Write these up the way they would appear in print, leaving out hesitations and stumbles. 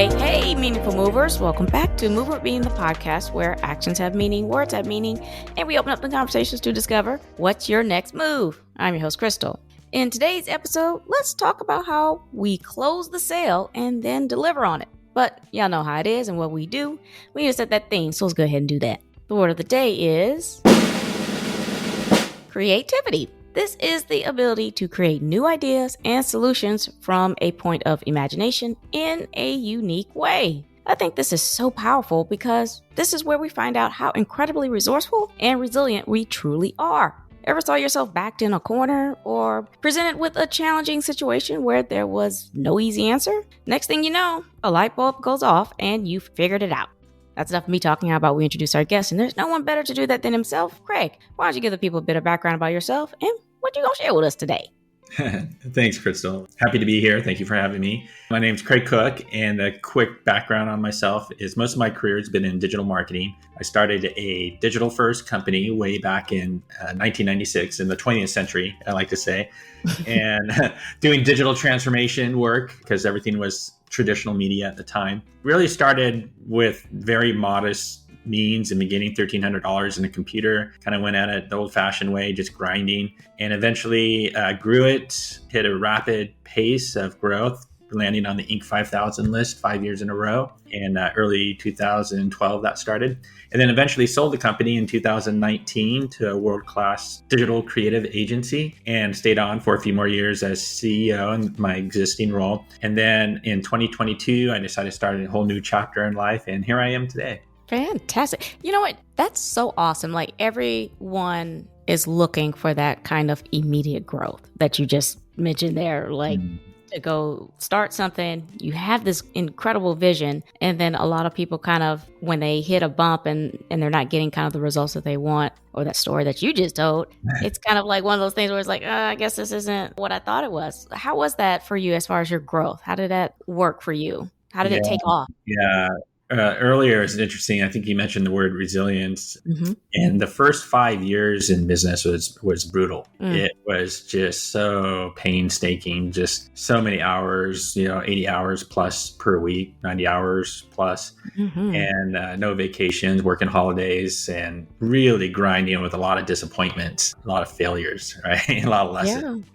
Hey, meaningful movers. Welcome back to Move With Being, the podcast where actions have meaning, words have meaning, and we open up the conversations to discover what's your next move. I'm your host, Krystal. In today's episode, let's talk about how we close the sale and then deliver on it. But y'all know how it is and what we do. We need to set that thing, so let's go ahead and do that. The word of the day is creativity. This is the ability to create new ideas and solutions from a point of imagination in a unique way. I think this is so powerful because this is where we find out how incredibly resourceful and resilient we truly are. Ever saw yourself backed in a corner or presented with a challenging situation where there was no easy answer? Next thing you know, a light bulb goes off and you figured it out. That's enough of me talking about we introduce our guest, and there's no one better to do that than himself. Craig, why don't you give the people a bit of background about yourself and what you gonna share with us today? Thanks, Krystal. Happy to be here. Thank you for having me. My name's Craig Cooke, and a quick background on myself is most of my career has been in digital marketing. I started a digital-first company way back in 1996, in the 20th century, I like to say, and doing digital transformation work because everything was traditional media at the time. Really started with very modest means and beginning $1,300 in a computer, kind of went at it the old fashioned way, just grinding, and eventually grew it, hit a rapid pace of growth, landing on the Inc. 5000 list 5 years in a row. In early 2012, that started. And then eventually sold the company in 2019 to a world-class digital creative agency and stayed on for a few more years as CEO in my existing role. And then in 2022, I decided to start a whole new chapter in life. And here I am today. Fantastic. You know what? That's so awesome. Like everyone is looking for that kind of immediate growth that you just mentioned there. Like to go start something, you have this incredible vision. And then a lot of people kind of, when they hit a bump and they're not getting kind of the results that they want, or that story that you just told, it's kind of like one of those things where it's like, I guess this isn't what I thought it was. How was that for you as far as your growth? How did that work for you? How did it take off? Yeah. Earlier, it's interesting. I think you mentioned the word resilience. And the first 5 years in business was brutal. It was just so painstaking, just so many hours, 80 hours plus per week, 90 hours plus, and no vacations, working holidays, and really grinding with a lot of disappointments, a lot of failures, right? A lot of lessons.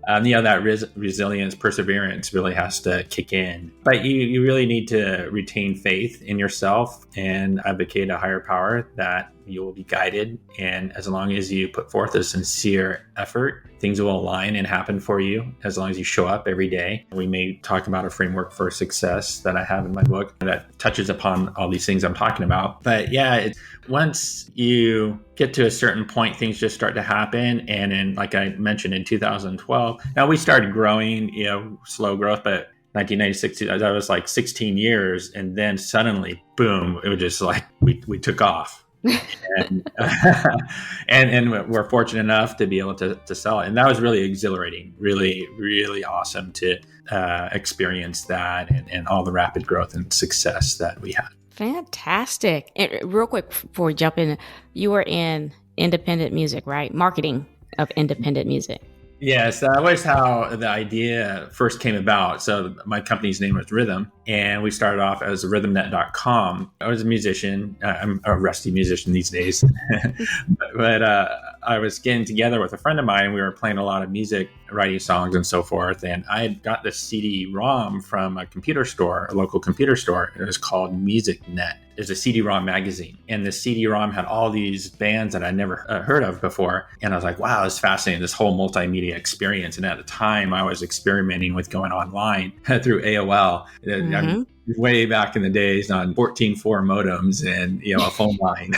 That resilience, perseverance really has to kick in. But you really need to retain faith in yourself and advocate a higher power that you will be guided. And as long as you put forth a sincere effort, things will align and happen for you as long as you show up every day. We may talk about a framework for success that I have in my book that touches upon all these things I'm talking about. But once you get to a certain point, things just start to happen. And then, like I mentioned, in 2012, now we started growing, slow growth, but 1996, that was like 16 years. And then suddenly, boom, it was just like we took off. and we're fortunate enough to be able to sell it. And that was really exhilarating, really, really awesome to experience that and all the rapid growth and success that we had. Fantastic. And real quick before we jump in, you were in independent music, right? Marketing of independent music. Yes, that was how the idea first came about. So my company's name was Rhythm, and we started off as rhythmnet.com. I was a musician. I'm a rusty musician these days. but I was getting together with a friend of mine. We were playing a lot of music, writing songs and so forth. And I had got this CD-ROM from a computer store, a local computer store. It was called MusicNet. It was a CD-ROM magazine. And the CD-ROM had all these bands that I'd never heard of before. And I was like, wow, it's fascinating, this whole multimedia experience. And at the time, I was experimenting with going online through AOL. I'm way back in the days on 14.4 modems and, a phone line.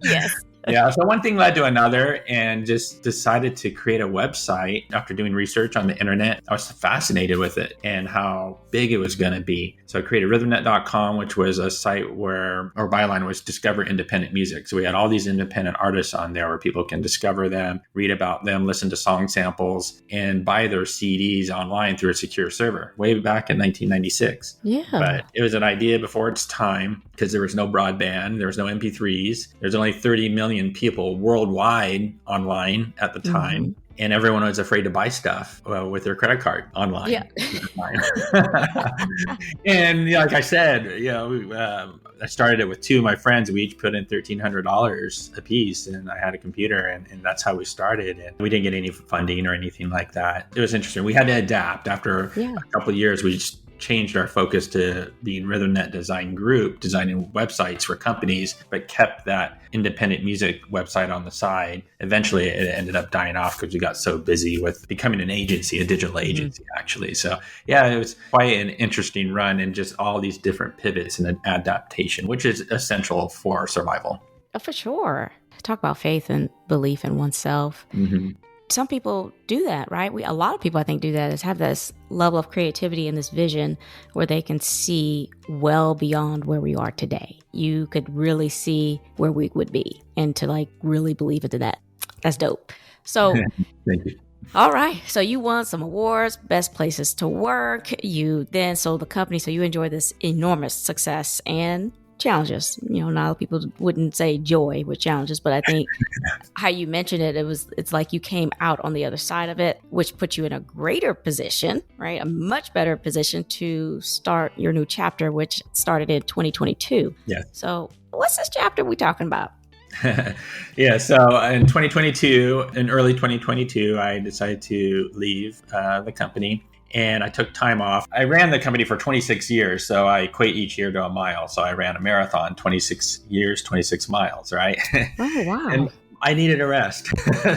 Yes. Yeah. So one thing led to another and just decided to create a website after doing research on the internet. I was fascinated with it and how big it was going to be. So I created rhythmnet.com, which was a site where our byline was discover independent music. So we had all these independent artists on there where people can discover them, read about them, listen to song samples, and buy their CDs online through a secure server way back in 1996. Yeah. But it was an idea before its time because there was no broadband, there was no MP3s. There's only 30 million people worldwide online at the time. and everyone was afraid to buy stuff with their credit card online. Yeah. And like I said, I started it with two of my friends. We each put in $1,300 a piece, and I had a computer, and that's how we started. And we didn't get any funding or anything like that. It was interesting. We had to adapt after a couple of years. We just changed our focus to being RhythmNet Design Group, designing websites for companies, but kept that independent music website on the side. Eventually, it ended up dying off because we got so busy with becoming an agency, a digital agency, actually. So, it was quite an interesting run, and just all these different pivots and adaptation, which is essential for survival. Oh, for sure. Talk about faith and belief in oneself. Mm-hmm. Some people do that, right? A lot of people, I think, do that, is have this level of creativity and this vision where they can see well beyond where we are today. You could really see where we would be, and to really believe into that. That's dope. So, thank you. All right. So you won some awards, best places to work. You then sold the company. So you enjoyed this enormous success and challenges. Not a lot of people wouldn't say joy with challenges, but I think how you mentioned it, it's like you came out on the other side of it, which put you in a greater position, right? A much better position to start your new chapter, which started in 2022. Yeah. So what's this chapter we talking about? So in 2022, in early 2022, I decided to leave the company. And I took time off. I ran the company for 26 years, so I equate each year to a mile. So I ran a marathon, 26 years, 26 miles, right? Oh, wow. And I needed a rest.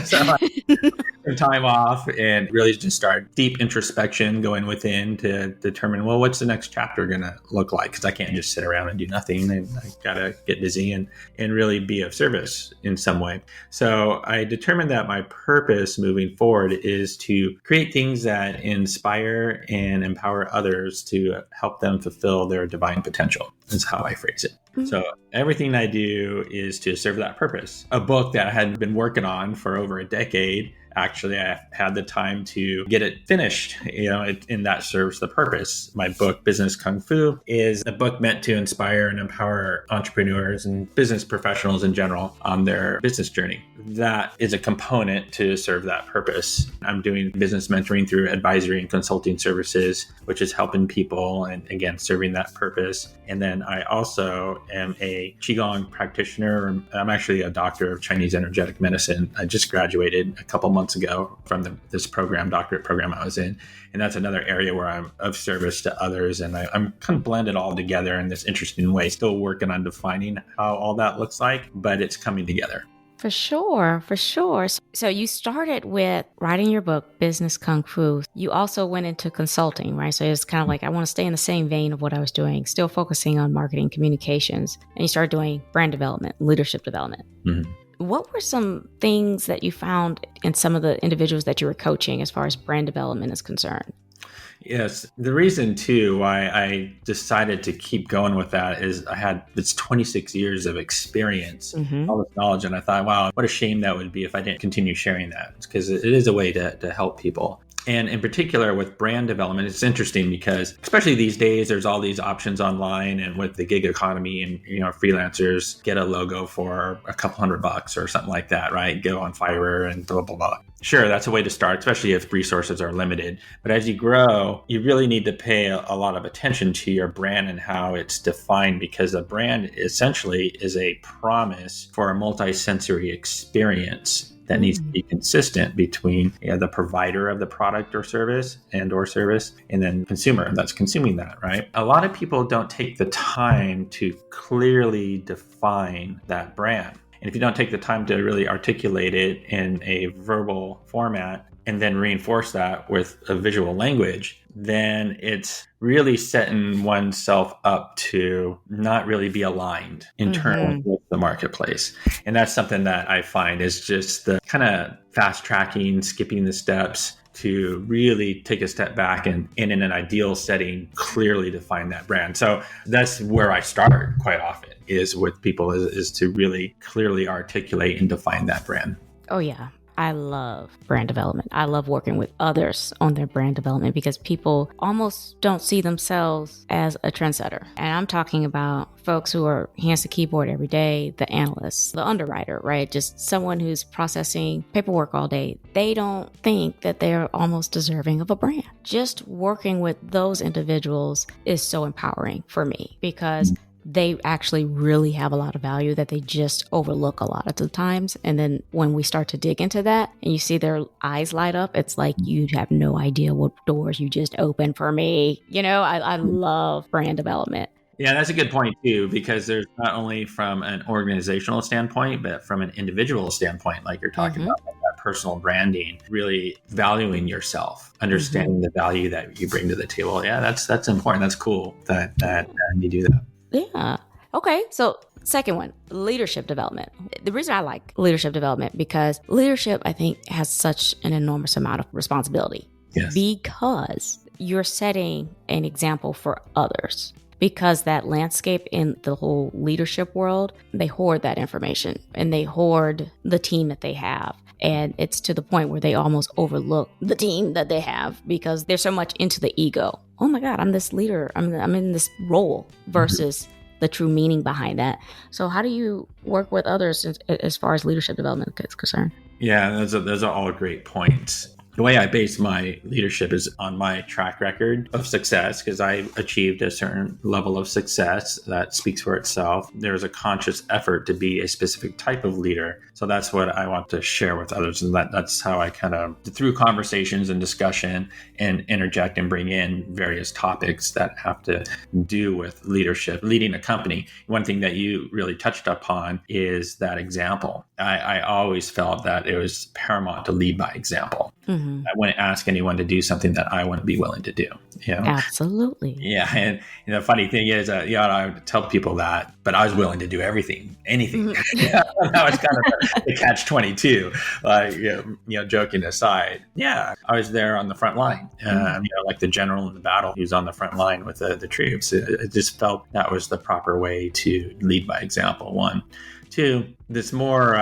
So I took some time off and really just started deep introspection, going within to determine, well, what's the next chapter going to look like? Because I can't just sit around and do nothing. And I got to get busy and really be of service in some way. So I determined that my purpose moving forward is to create things that inspire and empower others to help them fulfill their divine potential, is how I phrase it. So everything I do is to serve that purpose. A book that I had been working on for over a decade, actually, I had the time to get it finished, and that serves the purpose. My book, Business Kung Fu, is a book meant to inspire and empower entrepreneurs and business professionals in general on their business journey. That is a component to serve that purpose. I'm doing business mentoring through advisory and consulting services, which is helping people and, again, serving that purpose. And then I also am a Qigong practitioner. I'm actually a doctor of Chinese energetic medicine. I just graduated a couple months ago from this doctorate program I was in. And that's another area where I'm of service to others. And I'm kind of blended all together in this interesting way, still working on defining how all that looks like, but it's coming together. For sure. So you started with writing your book, Business Kung Fu. You also went into consulting, right? So it's kind of like, I want to stay in the same vein of what I was doing, still focusing on marketing communications. And you started doing brand development, leadership development. Mm-hmm. What were some things that you found in some of the individuals that you were coaching as far as brand development is concerned? Yes. The reason, too, why I decided to keep going with that is I had this 26 years of experience, all this knowledge. And I thought, wow, what a shame that would be if I didn't continue sharing that, because it is a way to help people. And in particular with brand development, it's interesting because especially these days, there's all these options online, and with the gig economy and, freelancers get a logo for a couple $100 or something like that, right? Go on Fiverr and blah, blah, blah. Sure, that's a way to start, especially if resources are limited. But as you grow, you really need to pay a lot of attention to your brand and how it's defined, because a brand essentially is a promise for a multi-sensory experience that needs to be consistent between the provider of the product or service and then consumer that's consuming that, right? A lot of people don't take the time to clearly define that brand. And if you don't take the time to really articulate it in a verbal format and then reinforce that with a visual language, then it's really setting oneself up to not really be aligned in terms with the marketplace. And that's something that I find is just the kind of fast tracking, skipping the steps to really take a step back and in an ideal setting, clearly define that brand. So that's where I start quite often, is with people is to really clearly articulate and define that brand. Oh, yeah. I love brand development. I love working with others on their brand development because people almost don't see themselves as a trendsetter. And I'm talking about folks who are hands to keyboard every day, the analysts, the underwriter, right? Just someone who's processing paperwork all day. They don't think that they're almost deserving of a brand. Just working with those individuals is so empowering for me because they actually really have a lot of value that they just overlook a lot of the times. And then when we start to dig into that and you see their eyes light up, it's like you have no idea what doors you just opened for me. I love brand development. Yeah, that's a good point too, because there's not only from an organizational standpoint, but from an individual standpoint, like you're talking about, like that personal branding, really valuing yourself, understanding the value that you bring to the table. Yeah, that's important. That's cool that you do that. Yeah. Okay. So second one, leadership development. The reason I like leadership development because leadership, I think, has such an enormous amount of responsibility. Yes. Because you're setting an example for others. Because that landscape in the whole leadership world, they hoard that information and they hoard the team that they have. And it's to the point where they almost overlook the team that they have because they're so much into the ego. Oh my God, I'm this leader. I'm in this role versus the true meaning behind that. So how do you work with others as far as leadership development is concerned? Yeah, those are all great points. The way I base my leadership is on my track record of success because I achieved a certain level of success that speaks for itself. There's a conscious effort to be a specific type of leader. So that's what I want to share with others. And that's how I kind of, through conversations and discussion, and interject and bring in various topics that have to do with leadership, leading a company. One thing that you really touched upon is that example. I always felt that it was paramount to lead by example. I wouldn't ask anyone to do something that I wouldn't be willing to do. Absolutely. Yeah, and the funny thing is, I would tell people that, but I was willing to do anything. That was kind of the catch-22. Joking aside, I was there on the front line. Like the general in the battle, he was on the front line with the troops. It just felt that was the proper way to lead by example. One. Two, this more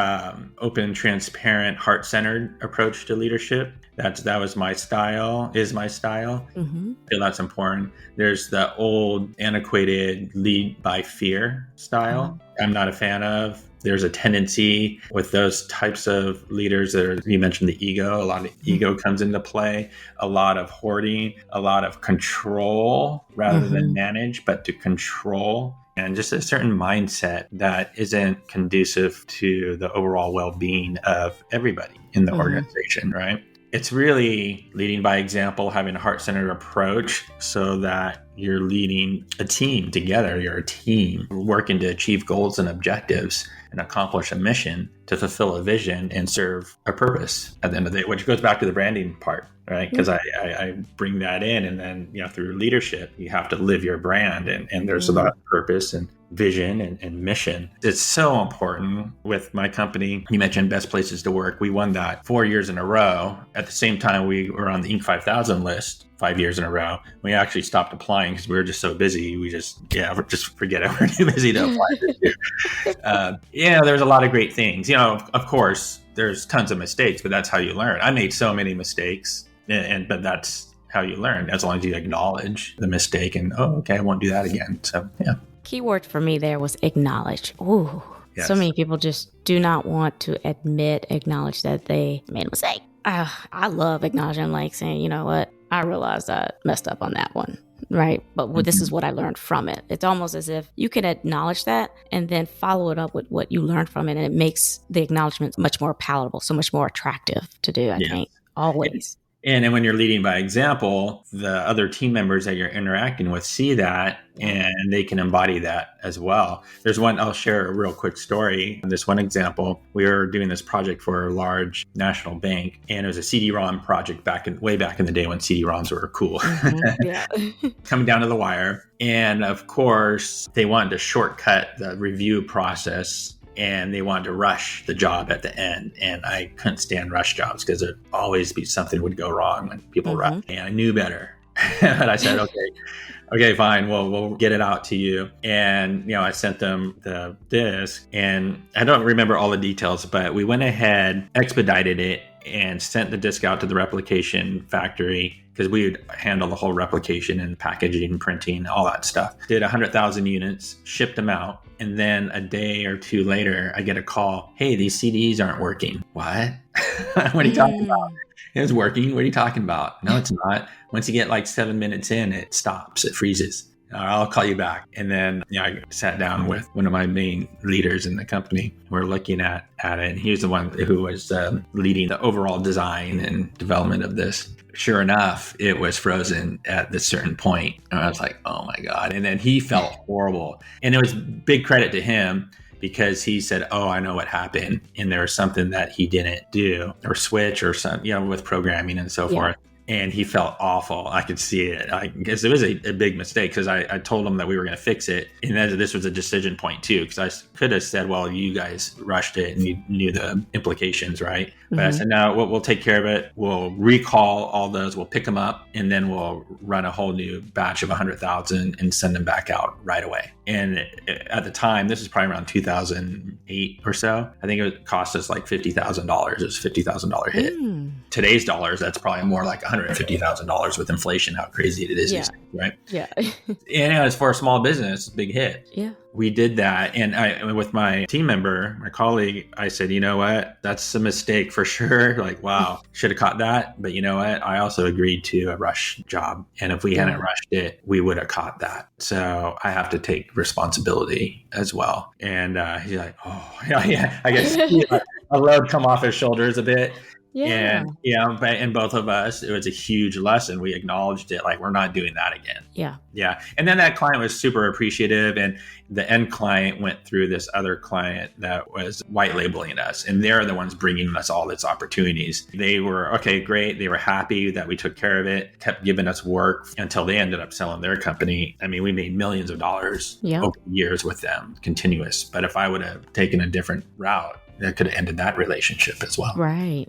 open, transparent, heart-centered approach to leadership. That was my style, is my style. I feel that's important. There's the old, antiquated lead by fear style. I'm not a fan of. There's a tendency with those types of leaders you mentioned the ego. A lot of ego comes into play, a lot of hoarding, a lot of control rather than manage, but to control. And just a certain mindset that isn't conducive to the overall well-being of everybody in the organization, right? It's really leading by example, having a heart-centered approach so that you're leading a team together. You're a team working to achieve goals and objectives and accomplish a mission to fulfill a vision and serve a purpose at the end of the day, which goes back to the branding part, right? Because I bring that in, and then through leadership, you have to live your brand, and there's a lot of purpose and vision and mission. It's so important with my company. You mentioned best places to work. We won that 4 years in a row. At the same time, we were on the Inc. 5000 list 5 years in a row. We actually stopped applying because we were just so busy. We just forget it. We're too busy to apply this year. There's a lot of great things. Of course, there's tons of mistakes, but that's how you learn. I made so many mistakes, but that's how you learn, as long as you acknowledge the mistake and, I won't do that again. So, yeah. Keyword for me there was acknowledge. Ooh, yes. So many people just do not want to acknowledge that they made a mistake. I love acknowledging, like saying, you know what, I realized I messed up on that one, right? But this is what I learned from it. It's almost as if you can acknowledge that and then follow it up with what you learned from it. And it makes the acknowledgement much more palatable, so much more attractive to do, I think, always. And when you're leading by example, the other team members that you're interacting with see that, and they can embody that as well. There's one, I'll share a real quick story. This one example, we were doing this project for a large national bank, and it was a CD-ROM project way back in the day when CD-ROMs were cool. Coming down to the wire. And of course, they wanted to shortcut the review process, and they wanted to rush the job at the end. And I couldn't stand rush jobs because there'd always be something would go wrong when people rush. And I knew better. But I said, okay, fine. Well, we'll get it out to you. And, I sent them the disc, and I don't remember all the details, but we went ahead, expedited it, and sent the disc out to the replication factory, because we would handle the whole replication and packaging, printing, all that stuff. Did 100,000 units, shipped them out. And then a day or two later, I get a call. Hey, these CDs aren't working. What? What are you talking about? It's working. What are you talking about? No, it's not. Once you get like 7 minutes in, it stops. It freezes. I'll call you back. And then I sat down with one of my main leaders in the company. We're looking at it. And he was the one who was leading the overall design and development of this. Sure enough, it was frozen at this certain point. And I was like, oh my God. And then he felt horrible. And it was big credit to him, because he said, oh, I know what happened. And there was something that he didn't do or switch or something, with programming and so forth. And he felt awful. I could see it. Because it was a big mistake, because I told him that we were going to fix it. And then this was a decision point too, because I could have said, well, you guys rushed it and you knew the implications, right? But I said, no, we'll take care of it. We'll recall all those. We'll pick them up, and then we'll run a whole new batch of 100,000 and send them back out right away. And at the time, this is probably around 2008 or so, I think it cost us like $50,000. It was a $50,000 hit. Today's dollars, that's probably more like $150,000 with inflation, how crazy it is, right? Yeah. And it's for a small business, big hit. Yeah. We did that. And with my team member, my colleague, I said, you know what? That's a mistake for sure. Like, wow, should have caught that. But you know what? I also agreed to a rush job. And if we hadn't rushed it, we would have caught that. So I have to take responsibility as well. And he's like, oh, yeah. I guess a load come off his shoulders a bit. Yeah. And and both of us, it was a huge lesson. We acknowledged it, like, we're not doing that again. Yeah. And then that client was super appreciative, and the end client went through this other client that was white labeling us, and they're the ones bringing us all these opportunities. They were, okay, great. They were happy that we took care of it, kept giving us work until they ended up selling their company. I mean, we made millions of dollars over years with them, continuous. But if I would have taken a different route, that could have ended that relationship as well. Right.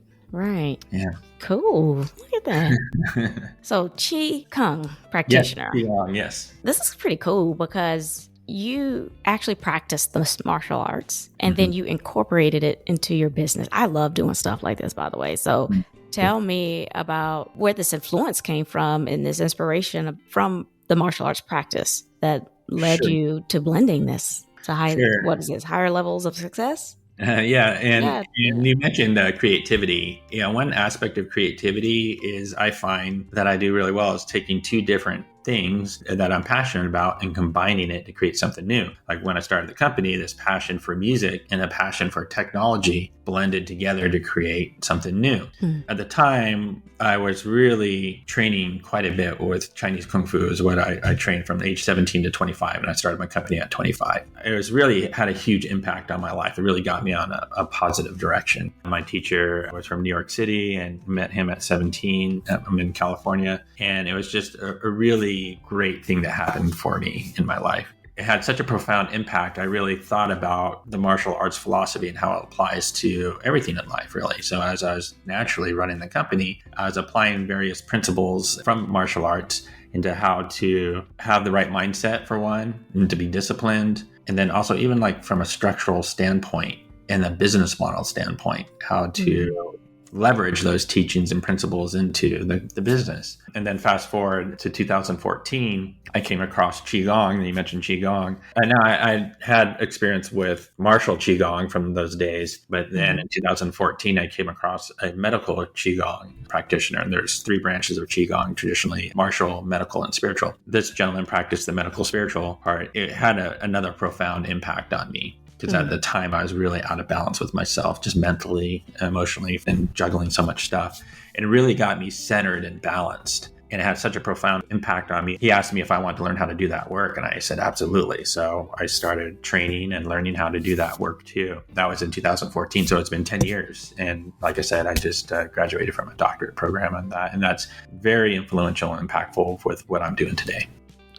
Yeah. Cool. Look at that. So Qi Kung, practitioner. Yes, Qigong, yes. This is pretty cool, because you actually practiced the martial arts, and then you incorporated it into your business. I love doing stuff like this, by the way. So tell me about where this influence came from and this inspiration from the martial arts practice that led you to blending this to higher levels of success? And you mentioned creativity. One aspect of creativity is, I find that I do really well, is taking two different things that I'm passionate about and combining it to create something new. Like when I started the company, this passion for music and a passion for technology blended together to create something new. At the time, I was really training quite a bit with Chinese Kung Fu, is what I trained from age 17 to 25. And I started my company at 25. It was really had a huge impact on my life. It really got me on a positive direction. My teacher was from New York City, and met him at 17. I'm in California. And it was just a really great thing that happened for me in my life. It had such a profound impact. I really thought about the martial arts philosophy and how it applies to everything in life, really. So as I was naturally running the company, I was applying various principles from martial arts into how to have the right mindset, for one, and to be disciplined. And then also, even like from a structural standpoint and a business model standpoint, how to leverage those teachings and principles into the business. And then fast forward to 2014, I came across Qigong, and you mentioned Qigong. And now I had experience with martial Qigong from those days, but then in 2014, I came across a medical Qigong practitioner. And there's 3 branches of Qigong, traditionally martial, medical, and spiritual. This gentleman practiced the medical spiritual part. It had another profound impact on me, because at the time I was really out of balance with myself, just mentally, emotionally, and juggling so much stuff. And it really got me centered and balanced. And it had such a profound impact on me. He asked me if I wanted to learn how to do that work. And I said, absolutely. So I started training and learning how to do that work too. That was in 2014. So it's been 10 years. And like I said, I just graduated from a doctorate program on that. And that's very influential and impactful with what I'm doing today.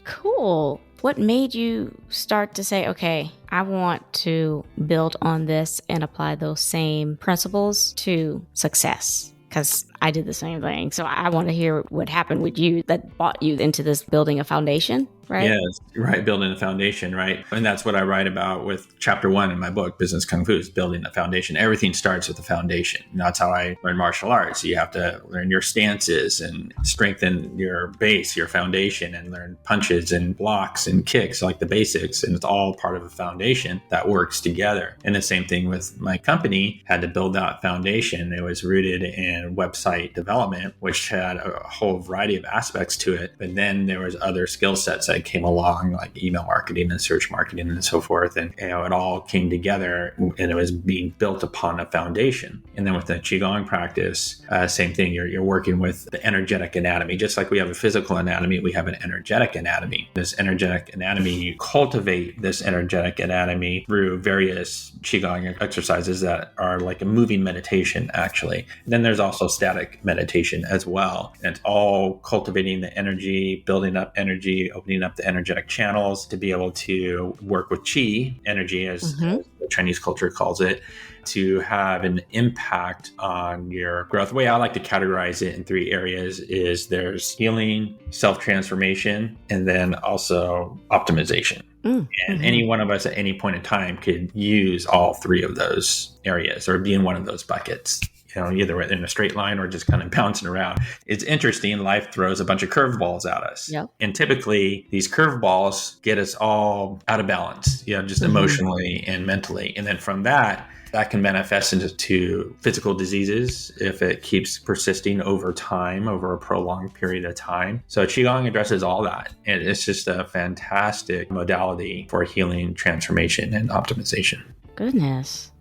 Cool. What made you start to say, okay, I want to build on this and apply those same principles to success? because I did the same thing. So I want to hear what happened with you that brought you into this building a foundation, right? Yes, right. Building a foundation, right? And that's what I write about with chapter 1 in my book, Business Kung Fu, is building a foundation. Everything starts with the foundation. And that's how I learned martial arts. You have to learn your stances and strengthen your base, your foundation, and learn punches and blocks and kicks, like the basics. And it's all part of a foundation that works together. And the same thing with my company, had to build that foundation. It was rooted in website development, which had a whole variety of aspects to it. But then there was other skill sets that came along, like email marketing and search marketing and so forth. And it all came together, and it was being built upon a foundation. And then with the Qigong practice, same thing. You're working with the energetic anatomy. Just like we have a physical anatomy, we have an energetic anatomy. This energetic anatomy, you cultivate this energetic anatomy through various Qigong exercises that are like a moving meditation, actually. And then there's also static meditation as well. And it's all cultivating the energy, building up energy, opening up the energetic channels to be able to work with qi, energy as the Chinese culture calls it, to have an impact on your growth. The way I like to categorize it in 3 areas is there's healing, self-transformation, and then also optimization. And any one of us at any point in time could use all 3 of those areas or be in one of those buckets. Either in a straight line or just kind of bouncing around. It's interesting. Life throws a bunch of curveballs at us. Yep. And typically these curveballs get us all out of balance, just emotionally and mentally. And then from that can manifest into physical diseases if it keeps persisting over time, over a prolonged period of time. So Qigong addresses all that. And it's just a fantastic modality for healing, transformation, and optimization. Goodness.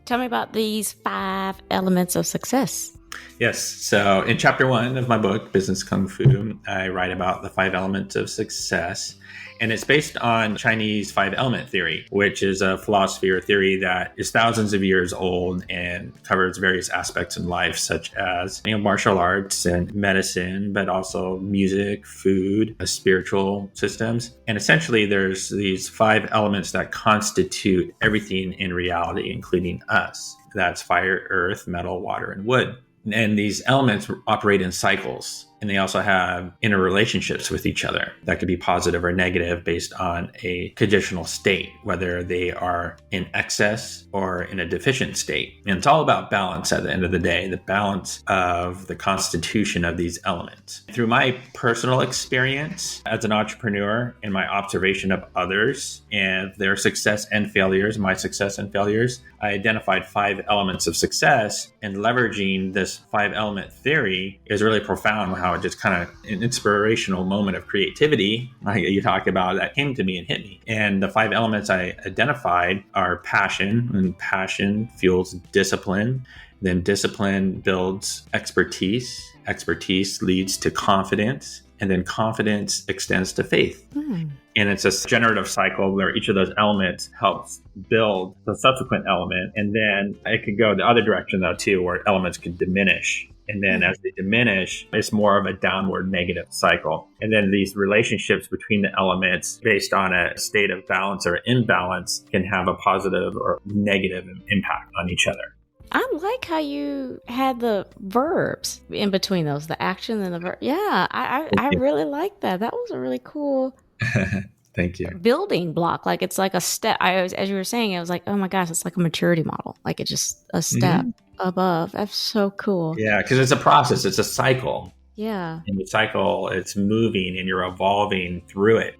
Tell me about these 5 elements of success. Yes. So in chapter 1 of my book, Business Kung Fu, I write about the 5 elements of success. And it's based on Chinese 5-element theory, which is a philosophy or theory that is thousands of years old and covers various aspects in life, such as martial arts and medicine, but also music, food, spiritual systems. And essentially, there's these 5 elements that constitute everything in reality, including us. That's fire, earth, metal, water, and wood. And these elements operate in cycles. And they also have interrelationships with each other that could be positive or negative based on a conditional state, whether they are in excess or in a deficient state. And it's all about balance at the end of the day, the balance of the constitution of these elements. Through my personal experience as an entrepreneur and my observation of others and their success and failures, my success and failures, I identified 5 elements of success, and leveraging this 5-element theory is really profound. How it just kind of an inspirational moment of creativity, like you talk about, that came to me and hit me. And the 5 elements I identified are passion, and passion fuels discipline. Then discipline builds expertise. Expertise leads to confidence. And then confidence extends to faith. And it's a generative cycle where each of those elements helps build the subsequent element. And then it could go the other direction, though, too, where elements can diminish. And then as they diminish, it's more of a downward negative cycle. And then these relationships between the elements based on a state of balance or imbalance can have a positive or negative impact on each other. I like how you had the verbs in between those, the action and the verb. Yeah, I really like that. That was a really cool Thank you. Building block. Like it's like a step. As you were saying, I was like, oh my gosh, it's like a maturity model. Like it's just a step above. That's so cool. Yeah, because it's a process. It's a cycle. Yeah. And the cycle, it's moving and you're evolving through it.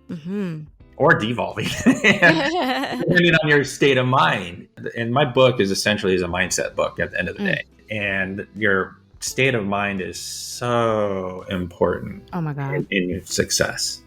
Or devolving, depending on your state of mind. And my book is essentially a mindset book at the end of the day. And your state of mind is so important. Oh my God. In your success.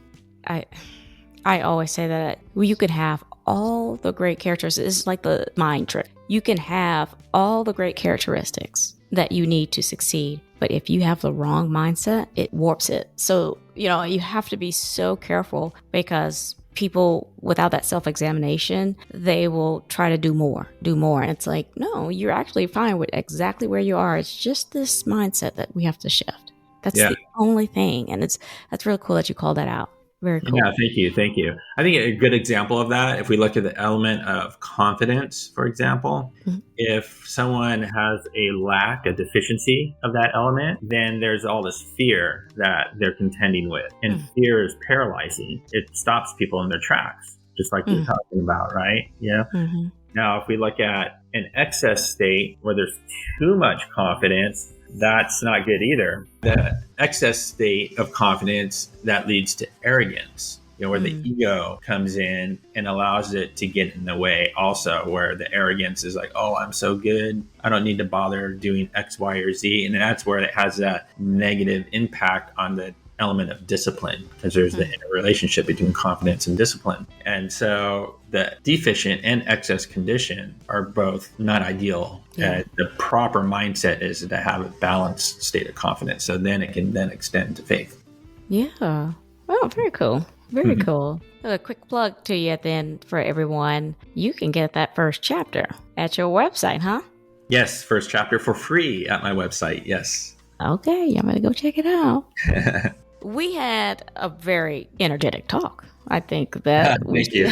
I always say that you could have all the great characteristics. It's like the mind trick. You can have all the great characteristics that you need to succeed. But if you have the wrong mindset, it warps it. So, you have to be so careful, because people without that self-examination, they will try to do more. And it's like, no, you're actually fine with exactly where you are. It's just this mindset that we have to shift. That's the only thing. And that's really cool that you called that out. Very cool. Yeah, thank you. Thank you. I think a good example of that, if we look at the element of confidence, for example, if someone has a lack, a deficiency of that element, then there's all this fear that they're contending with. And fear is paralyzing. It stops people in their tracks, just like you're talking about, right? Yeah. Now, if we look at an excess state where there's too much confidence, that's not good either. The excess state of confidence, that leads to arrogance, where the ego comes in and allows it to get in the way also, where the arrogance is like, oh, I'm so good, I don't need to bother doing X, Y, or Z. And that's where it has a negative impact on the element of discipline, because there's the interrelationship between confidence and discipline. And so the deficient and excess condition are both not ideal. The proper mindset is to have a balanced state of confidence, so then it can then extend to faith. Yeah. Oh, very cool. Very cool. A quick plug to you then for everyone. You can get that first chapter at your website, huh? Yes, first chapter for free at my website. Yes. Okay, I'm going to go check it out. We had a very energetic talk. I think that Thank you.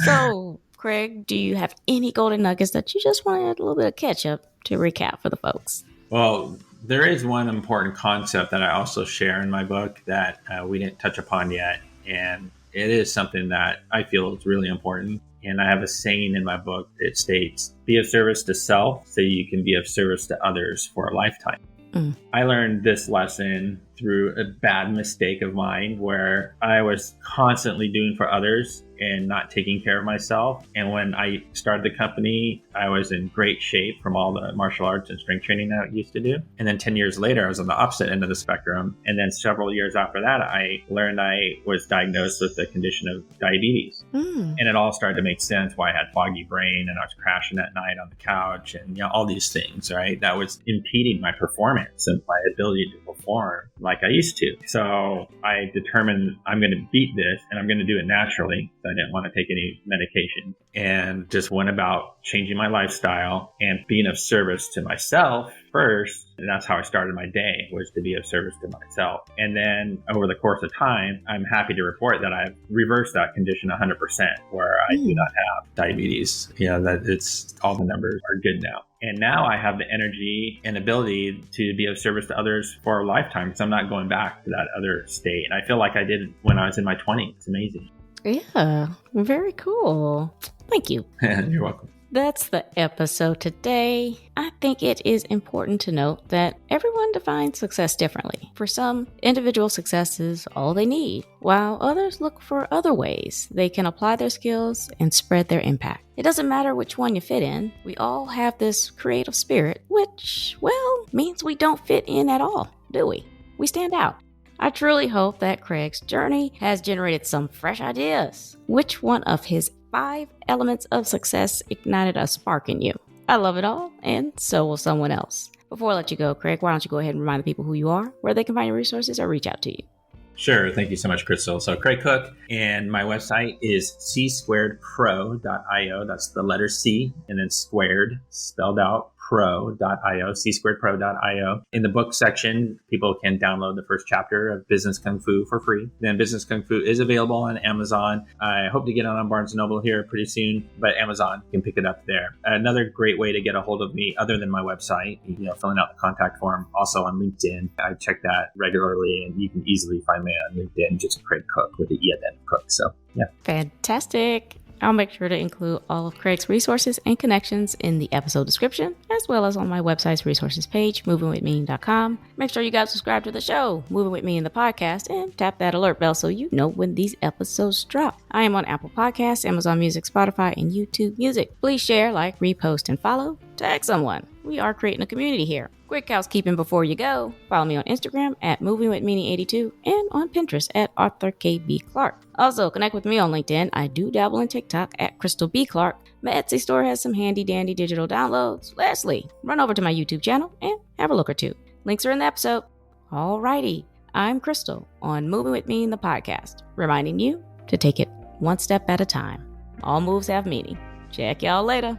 So, Craig, do you have any golden nuggets that you just wanted a little bit of catch up to recap for the folks? Well, there is one important concept that I also share in my book that we didn't touch upon yet. And it is something that I feel is really important. And I have a saying in my book that states, be of service to self so you can be of service to others for a lifetime. I learned this lesson through a bad mistake of mine where I was constantly doing for others and not taking care of myself. And when I started the company, I was in great shape from all the martial arts and strength training that I used to do. And then 10 years later, I was on the opposite end of the spectrum. And then several years after that, I learned I was diagnosed with the condition of diabetes. And it all started to make sense why I had foggy brain and I was crashing at night on the couch and all these things, right? That was impeding my performance and my ability to perform like I used to. So I determined I'm going to beat this and I'm going to do it naturally. I didn't want to take any medication and just went about changing my lifestyle and being of service to myself first. And that's how I started my day, was to be of service to myself. And then over the course of time, I'm happy to report that I've reversed that condition 100%, where I do not have diabetes. That it's all the numbers are good now. And now I have the energy and ability to be of service to others for a lifetime, because I'm not going back to that other state. And I feel like I did when I was in my 20s. It's amazing. Yeah, very cool. Thank you. You're welcome. That's the episode today. I think it is important to note that everyone defines success differently. For some, individual success is all they need, while others look for other ways they can apply their skills and spread their impact. It doesn't matter which one you fit in. We all have this creative spirit, which, means we don't fit in at all, do we? We stand out. I truly hope that Craig's journey has generated some fresh ideas. Which one of his 5 elements of success ignited a spark in you? I love it all, and so will someone else. Before I let you go, Craig, why don't you go ahead and remind the people who you are, where they can find your resources, or reach out to you? Sure. Thank you so much, Krystal. So Craig Cooke, and my website is c2pro.io. That's the letter C and then squared, spelled out, pro.io, c2pro.io. In the book section, people can download the first chapter of Business Kung Fu for free. Then Business Kung Fu is available on Amazon. I hope to get it on Barnes & Noble here pretty soon, but Amazon, you can pick it up there. Another great way to get a hold of me, other than my website, filling out the contact form, also on LinkedIn. I check that regularly, and you can easily find me on LinkedIn, just Craig Cooke with the E at the end of Cook. So, yeah. Fantastic. I'll make sure to include all of Craig's resources and connections in the episode description, as well as on my website's resources page, movingwithme.com. Make sure you guys subscribe to the show, Moving With Me in the podcast, and tap that alert bell so you know when these episodes drop. I am on Apple Podcasts, Amazon Music, Spotify, and YouTube Music. Please share, like, repost, and follow. Tag someone. We are creating a community here. Quick housekeeping before you go. Follow me on Instagram at movingwithmeanie82 and on Pinterest at Arthur KB Clark. Also, connect with me on LinkedIn. I do dabble in TikTok at Krystal B. Clark. My Etsy store has some handy dandy digital downloads. Lastly, run over to my YouTube channel and have a look or two. Links are in the episode. Alrighty, I'm Krystal on Moving With Me in the podcast, reminding you to take it one step at a time. All moves have meaning. Check y'all later.